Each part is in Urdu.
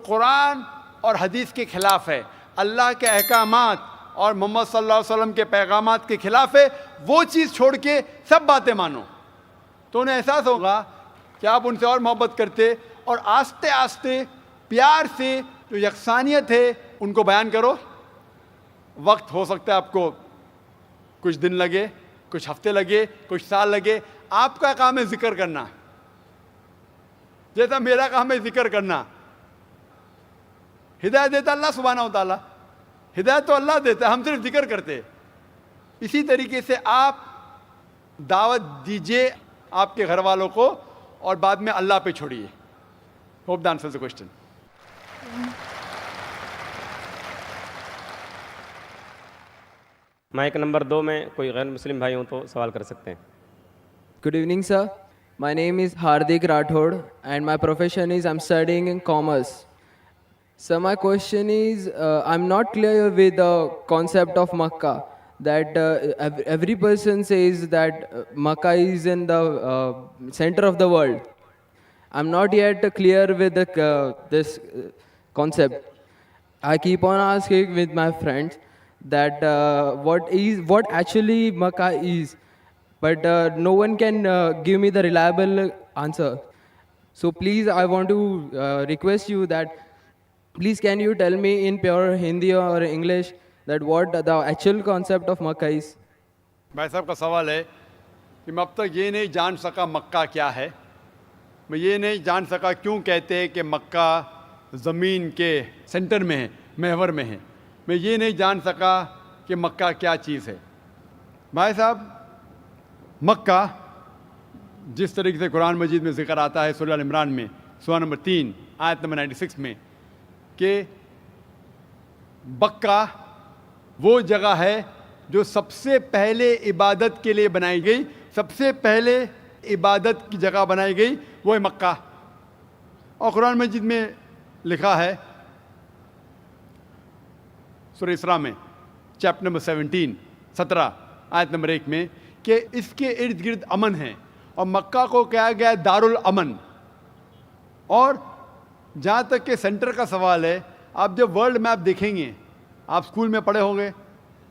قرآن اور حدیث کے خلاف ہے، اللہ کے احکامات اور محمد صلی اللہ علیہ وسلم کے پیغامات کے خلاف ہے، وہ چیز چھوڑ کے سب باتیں مانو تو انہیں احساس ہوگا کہ آپ ان سے اور محبت کرتے، اور آہستہ آہستہ پیار سے جو یکسانیت ہے ان کو بیان کرو۔ وقت ہو سکتا ہے آپ کو کچھ دن لگے، کچھ ہفتے لگے، کچھ سال لگے، آپ کا کام ہے ذکر کرنا، جیسا میرا کام ہے ذکر کرنا۔ ہدایت دیتا اللہ سبحانہ و تعالیٰ، ہدایت تو اللہ دیتا ہے، ہم صرف ذکر کرتے۔ اسی طریقے سے آپ دعوت دیجئے آپ کے گھر والوں کو، اور بعد میں اللہ پہ چھوڑیے۔ Hope the answers the question. Mic number 2 میں کوئی غیر مسلم بھائی ہوں تو سوال کر سکتے ہیں۔ Good evening, sir. My name is Hardik Rathod and my profession is I'm studying in commerce. So my question is, I'm not clear with the concept of Makkah, that every person says that Makkah is in the center of the world. I'm not yet clear with this concept. I keep on asking with my friends that what actually Makkah is, but no one can give me the reliable answer. So please, I want to request you that please can you tell me in pure Hindi or English that what the actual concept of Makkah is? بھائی صاحب کا سوال ہے کہ میں اب تک یہ نہیں جان سکا مکہ کیا ہے، میں یہ نہیں جان سکا کیوں کہتے ہیں کہ مکہ زمین کے سینٹر میں ہے، محور میں ہے، میں یہ نہیں جان سکا کہ مکہ کیا چیز ہے۔ بھائی صاحب، مکہ جس طریقے سے قرآن مجید میں ذکر آتا ہے سورہ ال عمران میں سورہ نمبر 3 آیت نمبر 96 میں کہ بکہ وہ جگہ ہے جو سب سے پہلے عبادت کے لیے بنائی گئی، سب سے پہلے عبادت کی جگہ بنائی گئی وہ ہے مکہ۔ اور قرآن مجید میں لکھا ہے سورہ اسراء میں چیپٹر نمبر 17 آیت نمبر 1 میں کہ اس کے ارد گرد امن ہے، اور مکہ کو کہا گیا ہے دار الامن۔ اور جہاں تک کہ سینٹر کا سوال ہے، آپ جب ورلڈ میپ دیکھیں گے، آپ اسکول میں پڑھے ہوں گے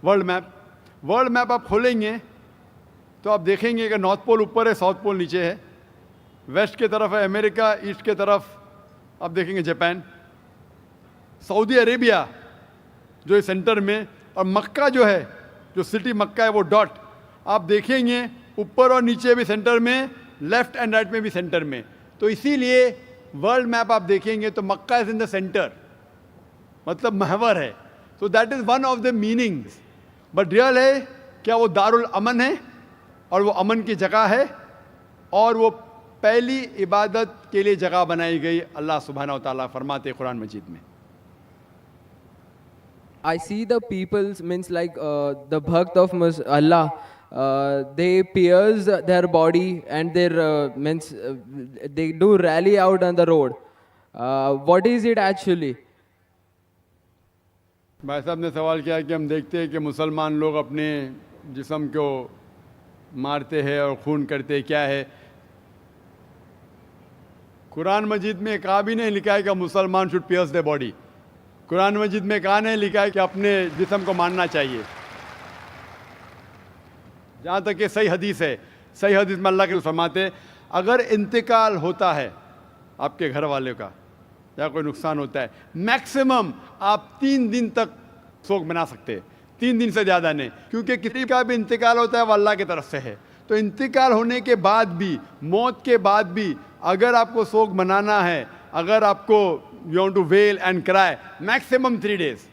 ورلڈ میپ آپ کھولیں گے تو آپ دیکھیں گے کہ نارتھ پول اوپر ہے، ساؤتھ پول نیچے ہے، ویسٹ کی طرف ہے امریکہ، ایسٹ کی طرف آپ دیکھیں گے جاپان، سعودی عربیہ جو ہے سینٹر میں، اور مکہ جو ہے، جو سٹی مکہ ہے وہ ڈاٹ آپ دیکھیں گے اوپر اور نیچے بھی سینٹر میں، لیفٹ اینڈ رائٹ میں بھی سینٹر میں۔ تو اسی لیے ورلڈ میپ آپ دیکھیں گے تو مکہ از ان دا سینٹر، مطلب محور ہے۔ So that is one of the meanings, but real ہے کیا وہ دار الامن ہے، اور وہ امن کی جگہ ہے، اور وہ پہلی عبادت کے لیے جگہ بنائی گئی۔ اللہ سبحانہ و تعالیٰ فرماتے ہیں قرآن مجید میں، I see the people's means like the bhakt of Allah, they pierce their body and their means they do rally out on the road. What is it actually? بھائی صاحب نے سوال کیا کہ ہم دیکھتے ہیں کہ مسلمان لوگ اپنے جسم کو مارتے ہیں اور خون کرتے ہیں، کیا ہے؟ قرآن مجید میں کہا بھی نہیں لکھا ہے کہ مسلمان should pierce their body۔ قرآن مجید میں کہا نہیں لکھا ہے کہ اپنے جسم کو مارنا چاہیے۔ جہاں تک کہ صحیح حدیث ہے، صحیح حدیث میں اللہ کے فرماتے ہیں اگر انتقال ہوتا ہے آپ کے گھر والے کا یا کوئی نقصان ہوتا ہے، میکسیمم آپ 3 دن تک سوگ منا سکتے ہیں، 3 دن سے زیادہ نہیں، کیونکہ کسی کا بھی انتقال ہوتا ہے وہ اللہ کی طرف سے ہے۔ تو انتقال ہونے کے بعد بھی، موت کے بعد بھی اگر آپ کو سوگ منانا ہے، اگر آپ کو you want to wail and cry, maximum 3 days،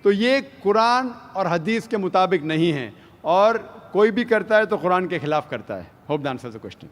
تو یہ قرآن اور حدیث کے مطابق نہیں ہے، اور کوئی بھی کرتا ہے تو قرآن کے خلاف کرتا ہے۔ Hope the answers the question.